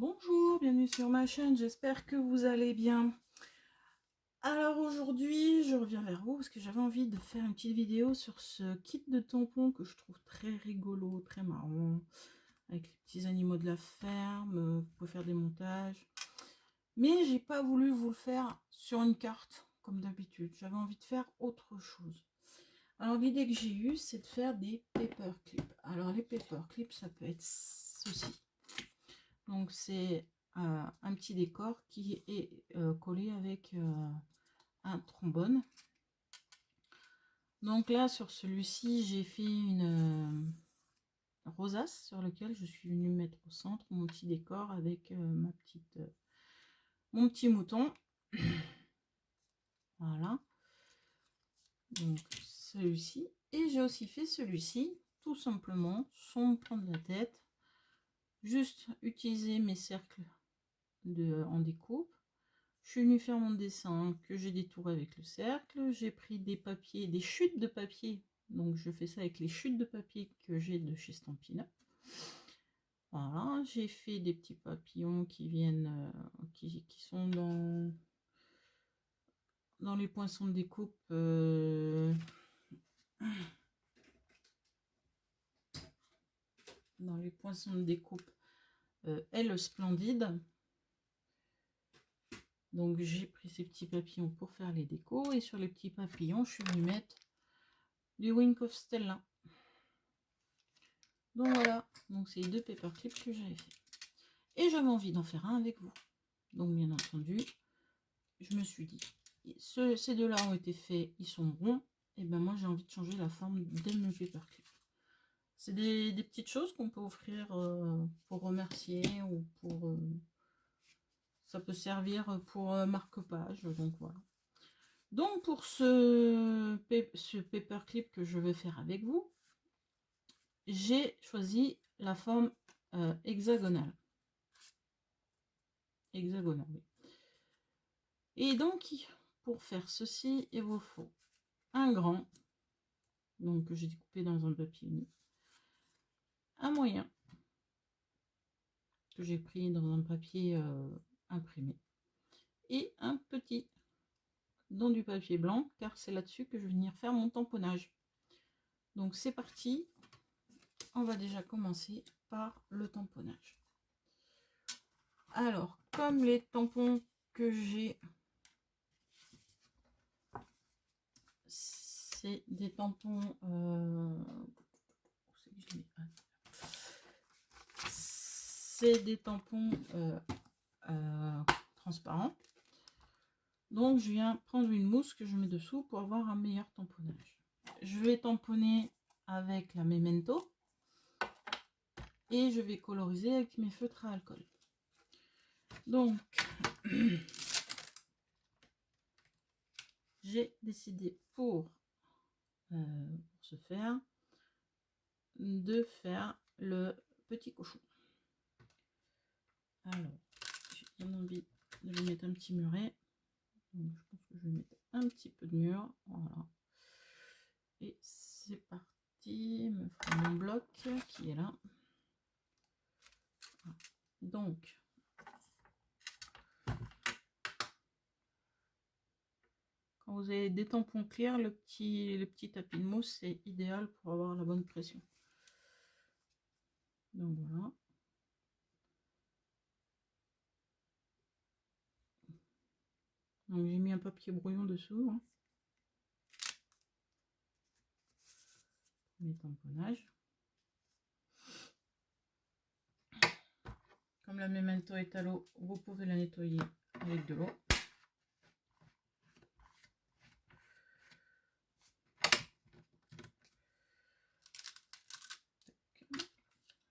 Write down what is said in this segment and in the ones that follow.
Bonjour, bienvenue sur ma chaîne, j'espère que vous allez bien. Alors aujourd'hui, je reviens vers vous parce que j'avais envie de faire une petite vidéo sur ce kit de tampons que je trouve très rigolo, très marrant, avec les petits animaux de la ferme, vous pouvez faire des montages. Mais j'ai pas voulu vous le faire sur une carte, comme d'habitude, j'avais envie de faire autre chose. Alors l'idée que j'ai eue, c'est de faire des paperclips. Alors les paperclips, ça peut être ceci. Donc c'est un petit décor qui est collé avec un trombone. Donc là sur celui-ci j'ai fait une rosace sur lequel je suis venue mettre au centre mon petit décor avec mon petit mouton. Voilà. Donc celui-ci. Et j'ai aussi fait celui-ci tout simplement sans me prendre la tête. Juste utiliser mes cercles en découpe. Je suis venue faire mon dessin que j'ai détouré avec le cercle. J'ai pris des papiers, des chutes de papier. Donc je fais ça avec les chutes de papier que j'ai de chez Stampin' Up. Voilà, j'ai fait des petits papillons qui viennent, qui sont dans les poinçons de découpe. Dans les poinçons de découpe Elle Splendide. Donc j'ai pris ces petits papillons pour faire les décos. Et sur les petits papillons, je suis venue mettre du Wink of Stella. Donc voilà, donc c'est les deux paperclips que j'avais fait. Et j'avais envie d'en faire un avec vous. Donc bien entendu, je me suis dit, ces deux-là ont été faits, ils sont ronds. Et ben moi j'ai envie de changer la forme de mes paperclips. C'est des petites choses qu'on peut offrir pour remercier ou pour... ça peut servir pour marque-page, donc voilà. Donc pour ce paperclip que je vais faire avec vous, j'ai choisi la forme hexagonale. Hexagonale, oui. Et donc, pour faire ceci, il vous faut un grand, donc que j'ai découpé dans un papier uni, un moyen, que j'ai pris dans un papier imprimé, et un petit, dans du papier blanc, car c'est là-dessus que je vais venir faire mon tamponnage. Donc c'est parti, on va déjà commencer par le tamponnage. Alors, comme les tampons que j'ai, c'est des tampons... c'est des tampons transparents. Donc, je viens prendre une mousse que je mets dessous pour avoir un meilleur tamponnage. Je vais tamponner avec la Memento. Et je vais coloriser avec mes feutres à alcool. Donc, j'ai décidé pour ce faire, de faire le petit cochon. Alors, j'ai bien envie de lui mettre un petit muret. Donc, je pense que je vais mettre un petit peu de mur. Voilà. Et c'est parti. Me faire mon bloc qui est là. Donc, quand vous avez des tampons clairs, le petit tapis de mousse, c'est idéal pour avoir la bonne pression. Donc voilà. Donc j'ai mis un papier brouillon dessous. Hein. Mes tamponnages. Comme la Memento est à l'eau, vous pouvez la nettoyer avec de l'eau.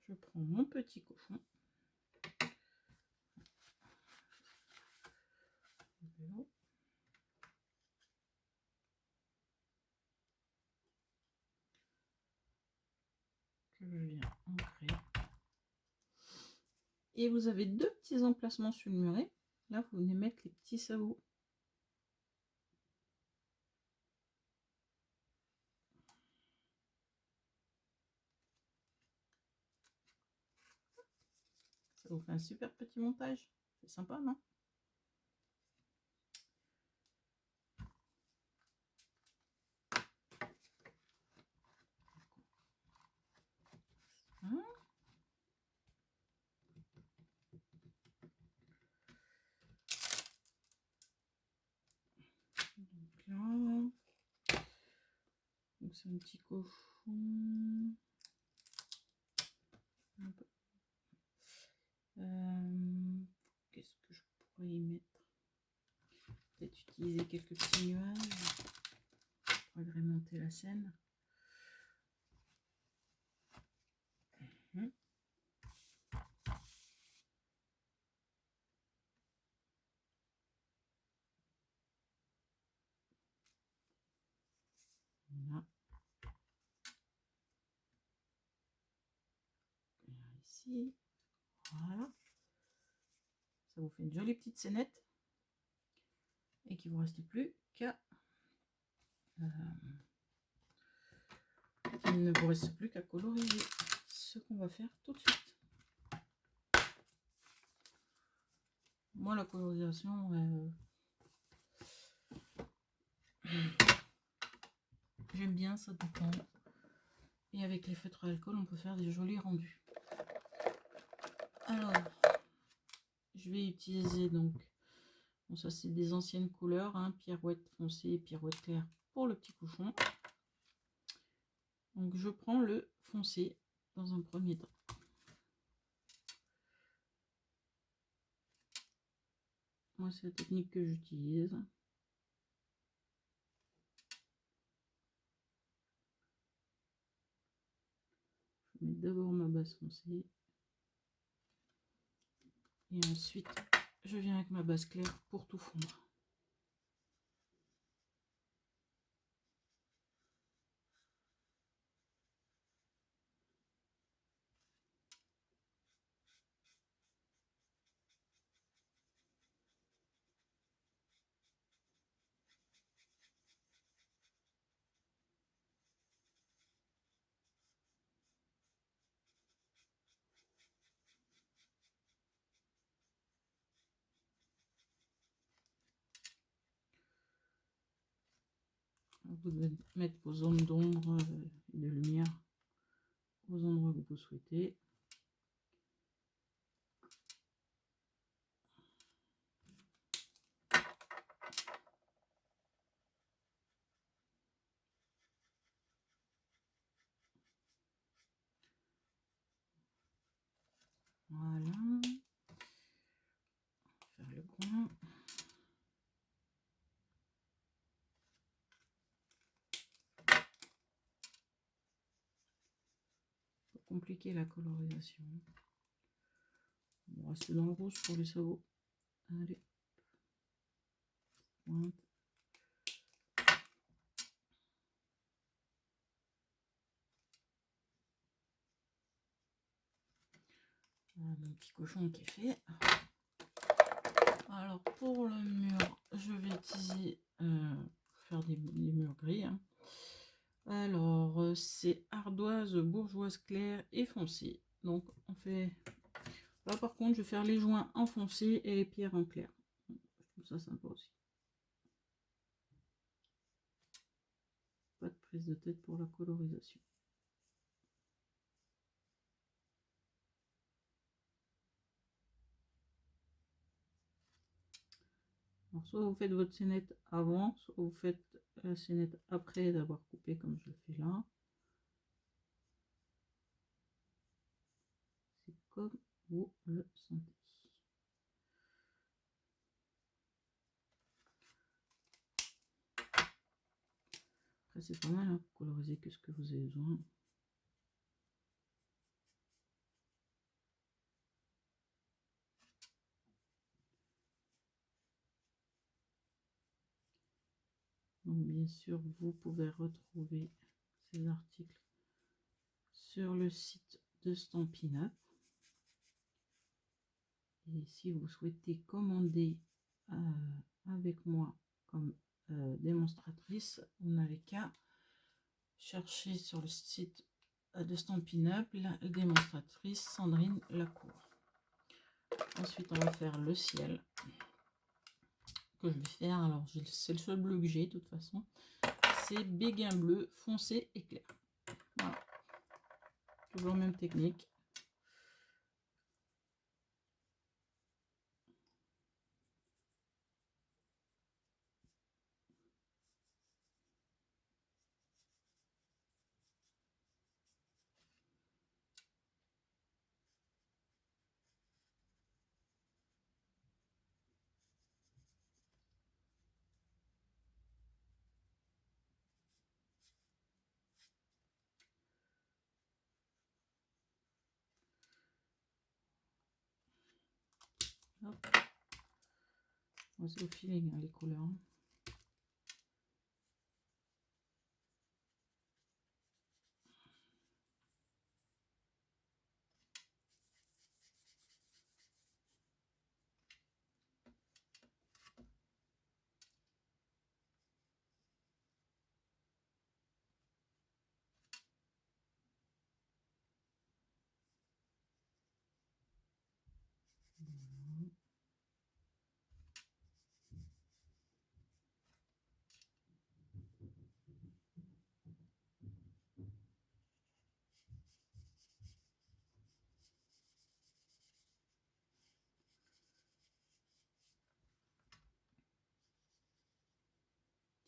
Je prends mon petit cochon. Que je viens ancrer. Et vous avez deux petits emplacements sur le muret. Là, vous venez mettre les petits sabots. Ça Ça vous fait un super petit montage. C'est sympa, non? Hein? Donc là, donc c'est un petit cochon. Qu'est-ce que je pourrais y mettre? Peut-être utiliser quelques petits nuages pour agrémenter la scène. Voilà. Ici, voilà. Ça vous fait une jolie petite scénette. Et qu'il ne vous reste plus qu'à... il ne vous reste plus qu'à coloriser. Ce qu'on va faire tout de suite. Moi, la colorisation, j'aime bien, ça dépend. Et avec les feutres à alcool, on peut faire des jolis rendus. Alors, je vais utiliser donc, bon, ça c'est des anciennes couleurs, hein, Pirouette foncée et Pirouette claire pour le petit cochon. Donc je prends le foncé dans un premier temps. Moi, c'est la technique que j'utilise. Je mets d'abord ma base foncée. Et ensuite, je viens avec ma base claire pour tout fondre. Vous devez mettre vos zones d'ombre et de lumière aux endroits que vous souhaitez. Voilà. Faire le coin. Pour compliquer la colorisation. On va rester dans le rouge pour les sabots. Allez. Pointe. Voilà mon petit cochon qui est fait. Alors pour le mur, je vais utiliser faire des murs gris. Hein. Alors c'est ardoise, bourgeoise claire et foncée. Donc on fait... Là par contre je vais faire les joints en foncé et les pierres en clair. Je trouve ça sympa aussi. Pas de prise de tête pour la colorisation. Alors soit vous faites votre scénette avant, soit vous faites la scénette après d'avoir coupé comme je le fais là. C'est comme vous le sentez. Après c'est pas mal, hein, pour coloriser que ce que vous avez besoin. Donc bien sûr, vous pouvez retrouver ces articles sur le site de Stampin' Up. Et si vous souhaitez commander avec moi comme démonstratrice, vous n'avez qu'à chercher sur le site de Stampin' Up la démonstratrice Sandrine Lacour. Ensuite, on va faire le ciel. Que je vais faire, alors c'est le seul bleu que j'ai de toute façon. C'est béguin bleu foncé et clair. Voilà. Toujours même technique. C'est au feeling, hein, les couleurs.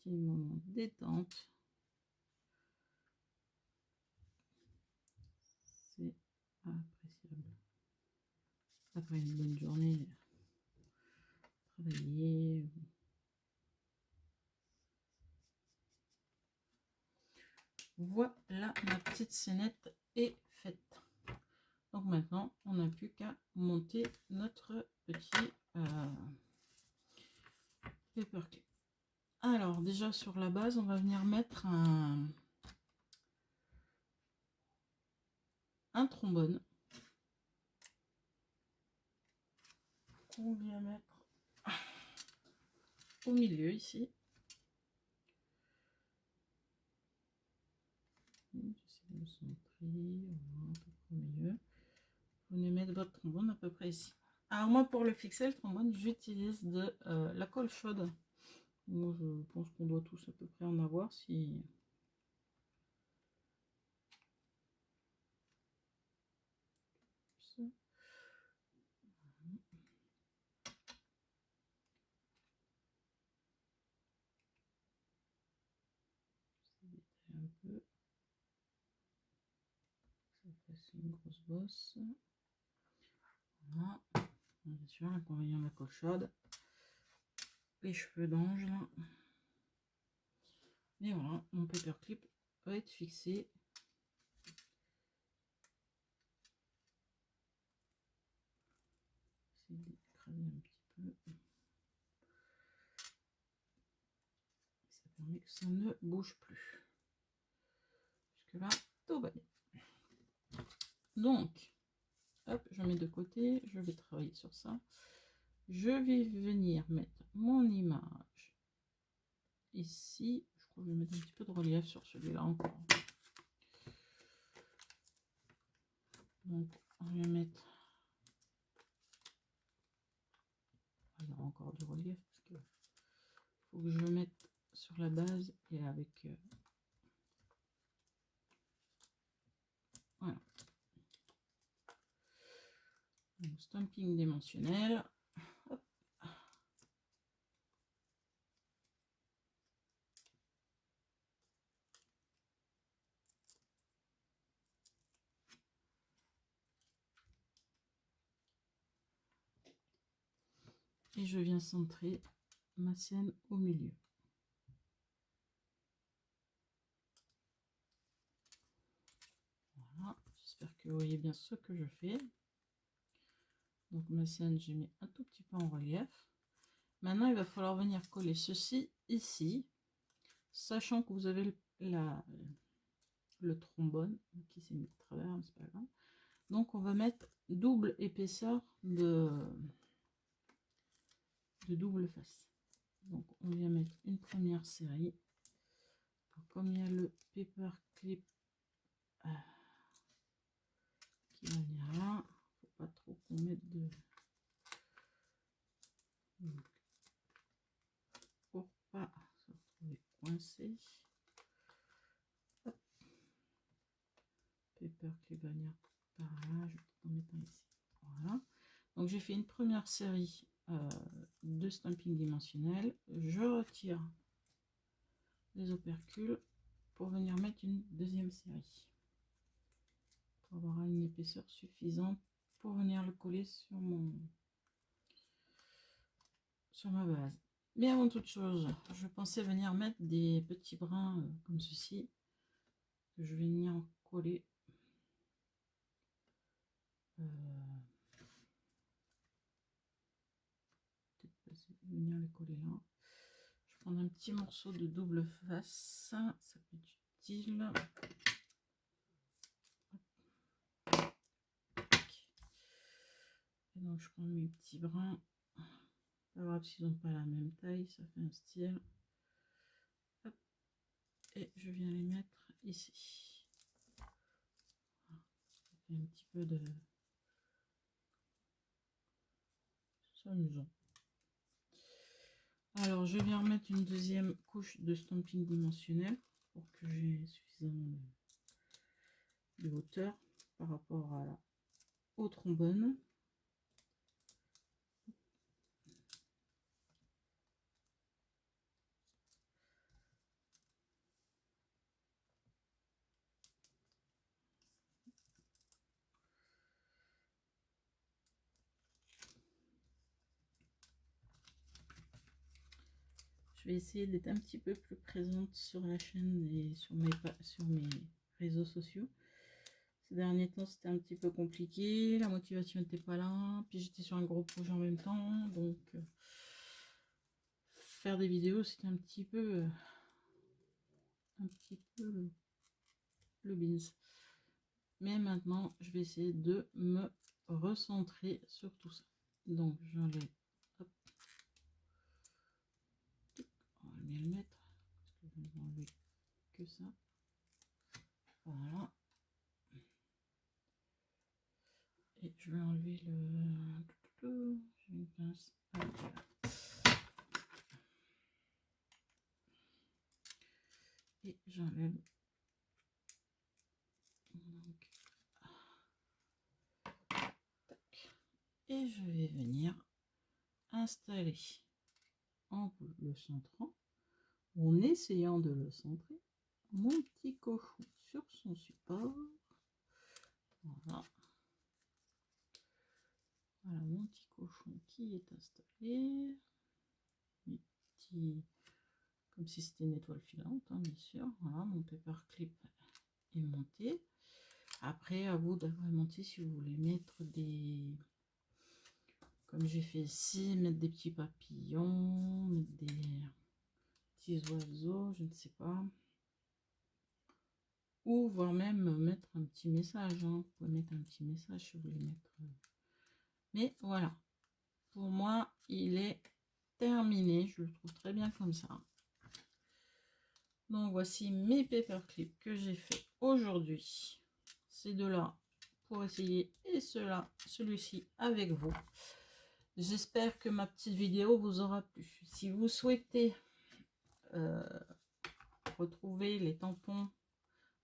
Petit moment de détente. C'est appréciable. Après une bonne journée, travailler. Voilà, ma petite scénette est faite. Donc maintenant, on n'a plus qu'à monter notre petit paperclip. Alors déjà sur la base, on va venir mettre un trombone. On vient mettre au milieu ici. J'essaie de me centrer, un peu au milieu. Vous venez mettre votre trombone à peu près ici. Alors moi pour le fixer le trombone, j'utilise de la colle chaude. Moi je pense qu'on doit tous à peu près en avoir si... Un peu. Ça fasse une grosse bosse. Voilà. Bien sûr, l'inconvénient de la colle chaude. Les cheveux d'ange. Et voilà, mon paperclip va être fixé. C'est d'écraser un petit peu. Ça permet que ça ne bouge plus. Jusque là, tout va bien. Donc, hop, je mets de côté. Je vais travailler sur ça. Je vais venir mettre mon image ici. Je crois que je vais mettre un petit peu de relief sur celui-là encore. Donc, on va mettre... Il y aura encore du relief parce que faut que je mette sur la base et avec... voilà. Donc, stamping dimensionnel. Hop. Et je viens centrer ma scène au milieu. Voilà, j'espère que vous voyez bien ce que je fais. Donc ma scène, j'ai mis un tout petit peu en relief. Maintenant, il va falloir venir coller ceci ici, sachant que vous avez le trombone qui s'est mis de travers, c'est pas grave. Donc on va mettre double épaisseur de double face. Donc on vient mettre une première série. Alors, comme il y a le paperclip qui va venir là, faut pas trop qu'on mette de passer. Hop. Paperclip va venir par là, je vais en mettre un ici. Voilà. Donc j'ai fait une première série de stamping dimensionnel. Je retire les opercules pour venir mettre une deuxième série. Pour avoir une épaisseur suffisante pour venir le coller sur ma base. Mais avant toute chose, je pensais venir mettre des petits brins comme ceci, que je vais venir coller. Peut-être venir les coller là. Je vais prendre un petit morceau de double face, ça peut être utile. Et donc je prends mes petits brins. Pas grave s'ils n'ont pas la même taille, ça fait un style. Hop. Et je viens les mettre ici. Voilà. Ça fait un petit peu de... C'est amusant. Alors je viens remettre une deuxième couche de stamping dimensionnel pour que j'ai suffisamment de hauteur par rapport au trombone. Je vais essayer d'être un petit peu plus présente sur la chaîne et sur mes réseaux sociaux. Ces derniers temps, c'était un petit peu compliqué. La motivation n'était pas là. Puis j'étais sur un gros projet en même temps. Donc, faire des vidéos, c'était un petit peu le beans. Mais maintenant, je vais essayer de me recentrer sur tout ça. Donc, j'enlève. Hop. On va bien le mettre. Parce que je vais enlever que ça. Voilà. Et je vais enlever le... J'ai une pince. Et j'enlève. Et je vais venir installer en le centrant, en essayant de le centrer, mon petit cochon sur son support. Voilà. Voilà mon petit cochon qui est installé. Mes petits, comme si c'était une étoile filante, hein, bien sûr. Voilà, mon paperclip est monté. Après, à vous d'agrémenter si vous voulez mettre des... Comme j'ai fait ici, mettre des petits papillons, mettre des petits oiseaux, je ne sais pas. Ou voire même mettre un petit message. Hein. Vous pouvez mettre un petit message si vous voulez mettre. Mais voilà. Pour moi, il est terminé. Je le trouve très bien comme ça. Donc voici mes paperclips que j'ai fait aujourd'hui. Ces deux-là pour essayer et celui-ci avec vous. J'espère que ma petite vidéo vous aura plu. Si vous souhaitez retrouver les tampons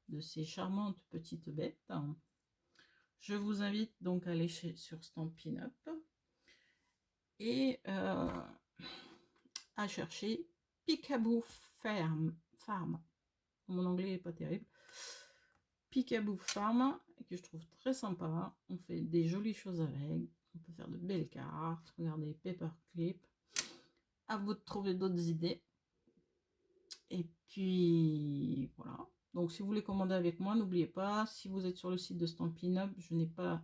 de ces charmantes petites bêtes, je vous invite donc à aller sur Stampin' Up et à chercher Peekaboo Farm. Mon anglais n'est pas terrible. Peekaboo Farm, que je trouve très sympa. On fait des jolies choses avec. On peut faire de belles cartes. Regardez, paperclip. À vous de trouver d'autres idées. Et puis voilà. Donc si vous voulez commander avec moi, n'oubliez pas, si vous êtes sur le site de Stampin' Up, je n'ai pas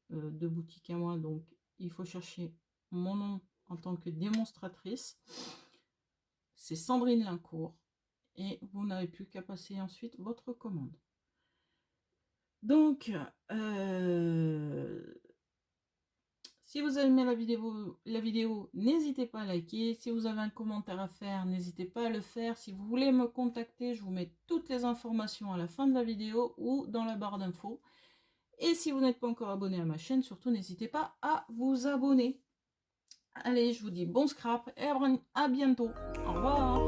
de boutique à moi, donc il faut chercher mon nom en tant que démonstratrice. C'est Sandrine Lincourt. Et vous n'avez plus qu'à passer ensuite votre commande. Donc, si vous avez aimé la vidéo, n'hésitez pas à liker. Si vous avez un commentaire à faire, n'hésitez pas à le faire. Si vous voulez me contacter, je vous mets toutes les informations à la fin de la vidéo ou dans la barre d'infos. Et si vous n'êtes pas encore abonné à ma chaîne, surtout n'hésitez pas à vous abonner. Allez, je vous dis bon scrap et à bientôt. Au revoir.